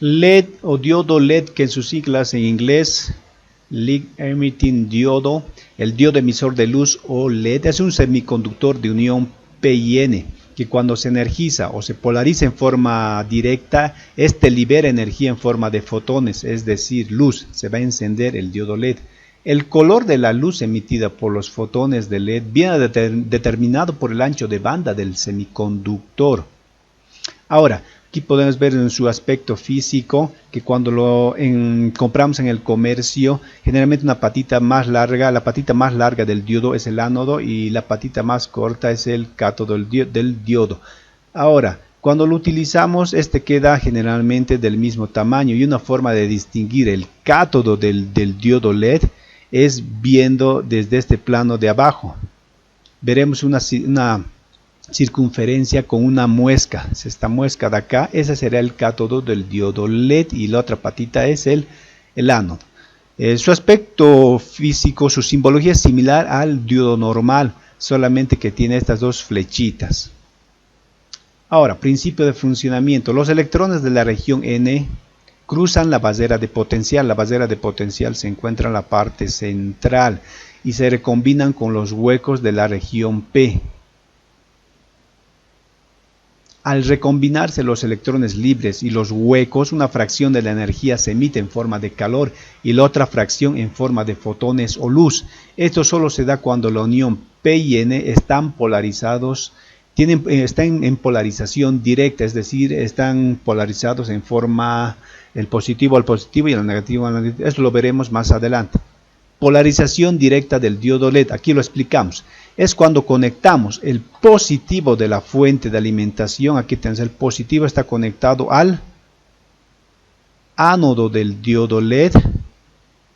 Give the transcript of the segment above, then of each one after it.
LED o diodo LED, que en sus siglas en inglés Light Emitting Diodo, el diodo emisor de luz o LED, es un semiconductor de unión P y N que cuando se energiza o se polariza en forma directa, este libera energía en forma de fotones, es decir, luz. Se va a encender el diodo LED. El color de la luz emitida por los fotones de LED viene determinado por el ancho de banda del semiconductor. Ahora, aquí podemos ver en su aspecto físico que cuando lo compramos en el comercio, generalmente una patita más larga, la patita más larga del diodo es el ánodo y la patita más corta es el cátodo del diodo. Ahora, cuando lo utilizamos, este queda generalmente del mismo tamaño y una forma de distinguir el cátodo del diodo LED es viendo desde este plano de abajo. Veremos una circunferencia con una muesca. Esta muesca de acá, ese será el cátodo del diodo LED y la otra patita es el ánodo. Su aspecto físico, su simbología es similar al diodo normal, solamente que tiene estas dos flechitas. Ahora, principio de funcionamiento. Los electrones de la región N cruzan la barrera de potencial. La barrera de potencial se encuentra en la parte central y se recombinan con los huecos de la región P. Al recombinarse los electrones libres y los huecos, una fracción de la energía se emite en forma de calor y la otra fracción en forma de fotones o luz. Esto solo se da cuando la unión P y N están polarizados, están en polarización directa, es decir, están polarizados en forma el positivo al positivo y el negativo al negativo. Esto lo veremos más adelante. Polarización directa del diodo LED, aquí lo explicamos. Es cuando conectamos el positivo de la fuente de alimentación, aquí tenemos el positivo, está conectado al ánodo del diodo LED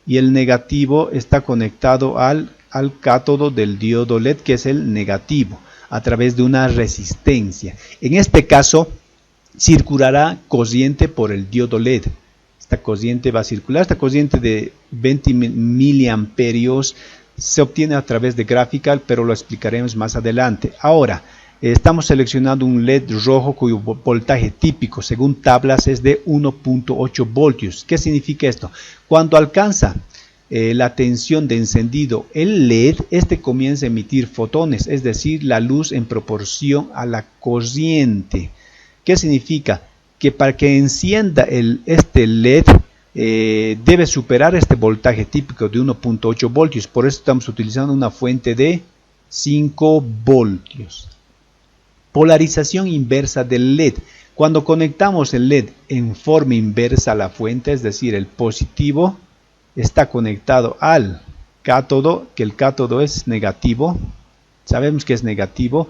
y el negativo está conectado al cátodo del diodo LED, que es el negativo, a través de una resistencia. En este caso, circulará corriente por el diodo LED. Esta corriente va a circular, esta corriente de 20 miliamperios se obtiene a través de gráfica, pero lo explicaremos más adelante. Ahora, estamos seleccionando un LED rojo cuyo voltaje típico, según tablas, es de 1.8 voltios. ¿Qué significa esto? Cuando alcanza la tensión de encendido el LED, este comienza a emitir fotones, es decir, la luz en proporción a la corriente. ¿Qué significa? Que para que encienda este LED debe superar este voltaje típico de 1.8 voltios. Por eso estamos utilizando una fuente de 5 voltios. Polarización inversa del LED. Cuando conectamos el LED en forma inversa a la fuente, es decir, el positivo está conectado al cátodo, que el cátodo es negativo, sabemos que es negativo,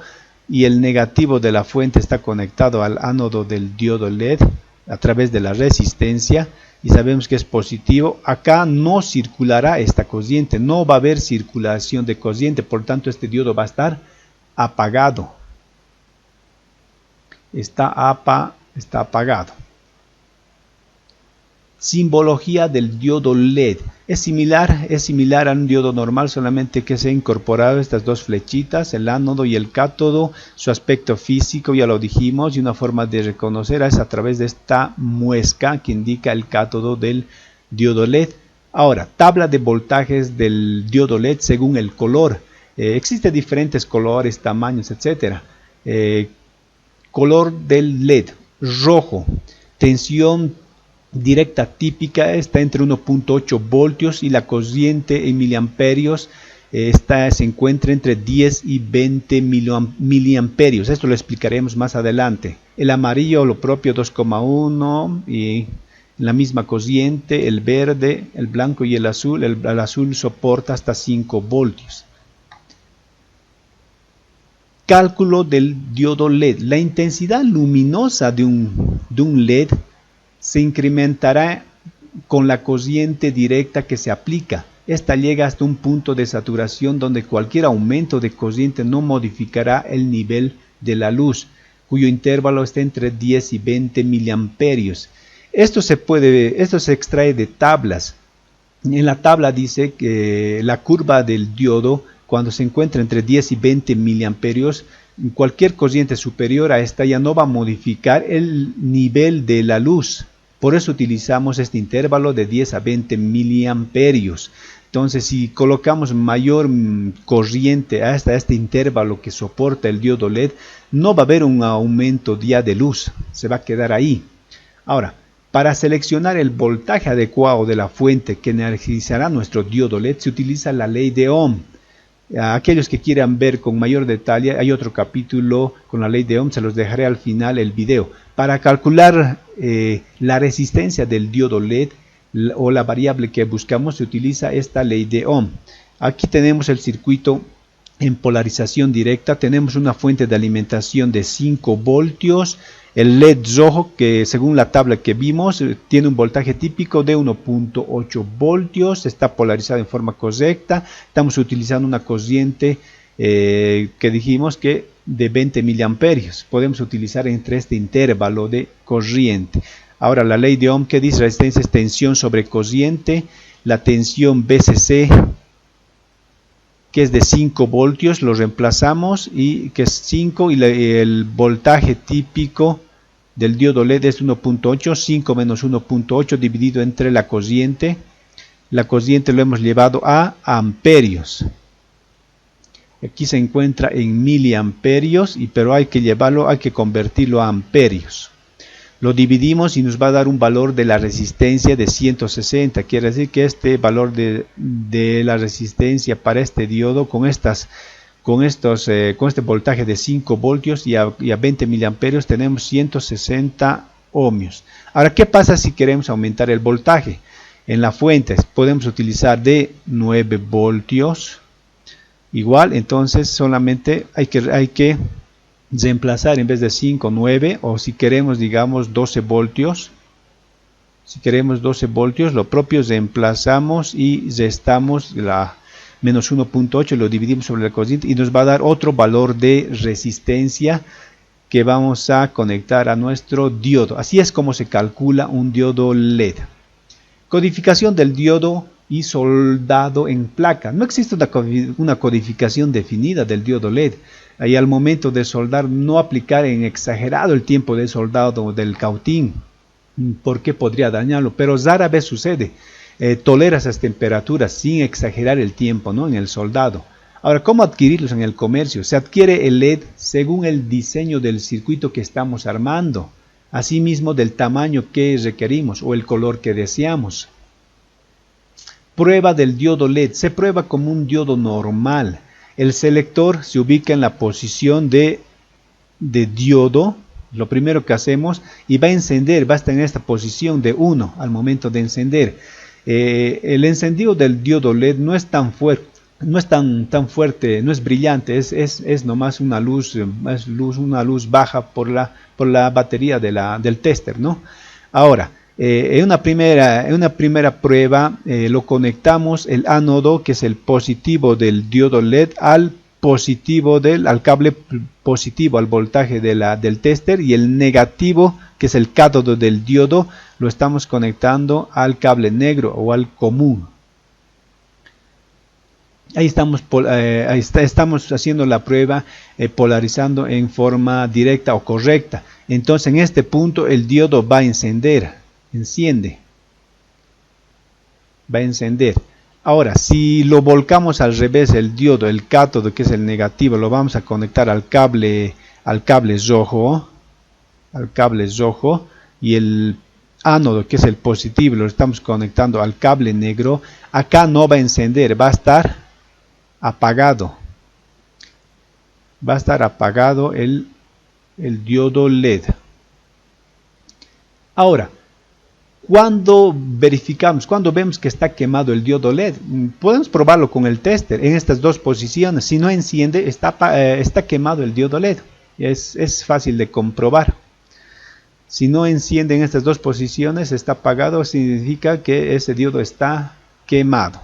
y el negativo de la fuente está conectado al ánodo del diodo LED a través de la resistencia, y sabemos que es positivo. Acá no circulará esta corriente, no va a haber circulación de corriente, por tanto este diodo va a estar apagado. Está apagado. Simbología del diodo LED. Es similar a un diodo normal, solamente que se han incorporado estas dos flechitas, el ánodo y el cátodo. Su aspecto físico ya lo dijimos, y una forma de reconocer es a través de esta muesca que indica el cátodo del diodo LED. Ahora, tabla de voltajes del diodo LED según el color. Existen diferentes colores, tamaños, etc. Color del LED: rojo. Tensión directa típica está entre 1.8 voltios y la corriente en miliamperios se encuentra entre 10 y 20 miliamperios. Esto lo explicaremos más adelante. El amarillo, lo propio, 2,1, y la misma corriente. El verde, el blanco y el azul. El azul soporta hasta 5 voltios. Cálculo del diodo LED. La intensidad luminosa de un LED se incrementará con la corriente directa que se aplica. Esta llega hasta un punto de saturación donde cualquier aumento de corriente no modificará el nivel de la luz, cuyo intervalo está entre 10 y 20 miliamperios. Esto se extrae de tablas. En la tabla dice que la curva del diodo, cuando se encuentra entre 10 y 20 miliamperios, cualquier corriente superior a esta ya no va a modificar el nivel de la luz. Por eso utilizamos este intervalo de 10 a 20 miliamperios. Entonces, si colocamos mayor corriente hasta este intervalo que soporta el diodo LED, no va a haber un aumento ya de luz, se va a quedar ahí. Ahora, para seleccionar el voltaje adecuado de la fuente que energizará nuestro diodo LED, se utiliza la ley de Ohm. A aquellos que quieran ver con mayor detalle, hay otro capítulo con la ley de Ohm, se los dejaré al final el video. Para calcular la resistencia del diodo LED o la variable que buscamos, se utiliza esta ley de Ohm. Aquí tenemos el circuito en polarización directa, tenemos una fuente de alimentación de 5 voltios, el LED rojo que según la tabla que vimos tiene un voltaje típico de 1.8 voltios, está polarizado en forma correcta, estamos utilizando una corriente que dijimos que de 20 miliamperios, podemos utilizar entre este intervalo de corriente. Ahora la ley de Ohm que dice resistencia es tensión sobre corriente, la tensión BCC que es de 5 voltios, lo reemplazamos y que es 5 y el voltaje típico del diodo LED es 1.8, 5 menos 1.8 dividido entre la corriente lo hemos llevado a amperios. Aquí se encuentra en miliamperios, pero hay que convertirlo a amperios. Lo dividimos y nos va a dar un valor de la resistencia de 160. Quiere decir que este valor de la resistencia para este diodo con este voltaje de 5 voltios y a 20 miliamperios tenemos 160 ohmios. Ahora, ¿qué pasa si queremos aumentar el voltaje? En la fuente podemos utilizar de 9 voltios. Igual, entonces solamente hay que reemplazar en vez de 5, 9, o si queremos, digamos, 12 voltios. Si queremos 12 voltios, lo propio reemplazamos y restamos la menos 1.8, lo dividimos sobre la corriente y nos va a dar otro valor de resistencia que vamos a conectar a nuestro diodo. Así es como se calcula un diodo LED. Codificación del diodo y soldado en placa. No existe una codificación definida del diodo LED. Ahí al momento de soldar no aplicar en exagerado el tiempo de soldado del cautín, porque podría dañarlo, pero rara vez sucede. Tolera esas temperaturas sin exagerar el tiempo, ¿no?, en el soldado. Ahora, ¿cómo adquirirlos en el comercio? Se adquiere el LED según el diseño del circuito que estamos armando, asimismo del tamaño que requerimos o el color que deseamos. Prueba del diodo LED. Se prueba como un diodo normal. El selector se ubica en la posición de diodo, lo primero que hacemos, y va a encender, va a estar en esta posición de 1 al momento de encender. El encendido del diodo LED no es tan fuerte, no es brillante, es nomás una luz baja por la batería del tester, ¿no? Ahora, en una primera prueba lo conectamos el ánodo, que es el positivo del diodo LED, al cable positivo, al voltaje del tester, y el negativo, que es el cátodo del diodo, lo estamos conectando al cable negro o al común. Ahí estamos haciendo la prueba polarizando en forma directa o correcta. Entonces en este punto el diodo va a encender. Va a encender. Ahora, si lo volcamos al revés, el diodo, el cátodo, que es el negativo, lo vamos a conectar al cable rojo, y el ánodo, que es el positivo, lo estamos conectando al cable negro. Acá no va a encender, va a estar apagado. Va a estar apagado el diodo LED. Ahora, cuando vemos que está quemado el diodo LED, podemos probarlo con el tester en estas dos posiciones. Si no enciende, está quemado el diodo LED. Es fácil de comprobar. Si no enciende en estas dos posiciones, está apagado, significa que ese diodo está quemado.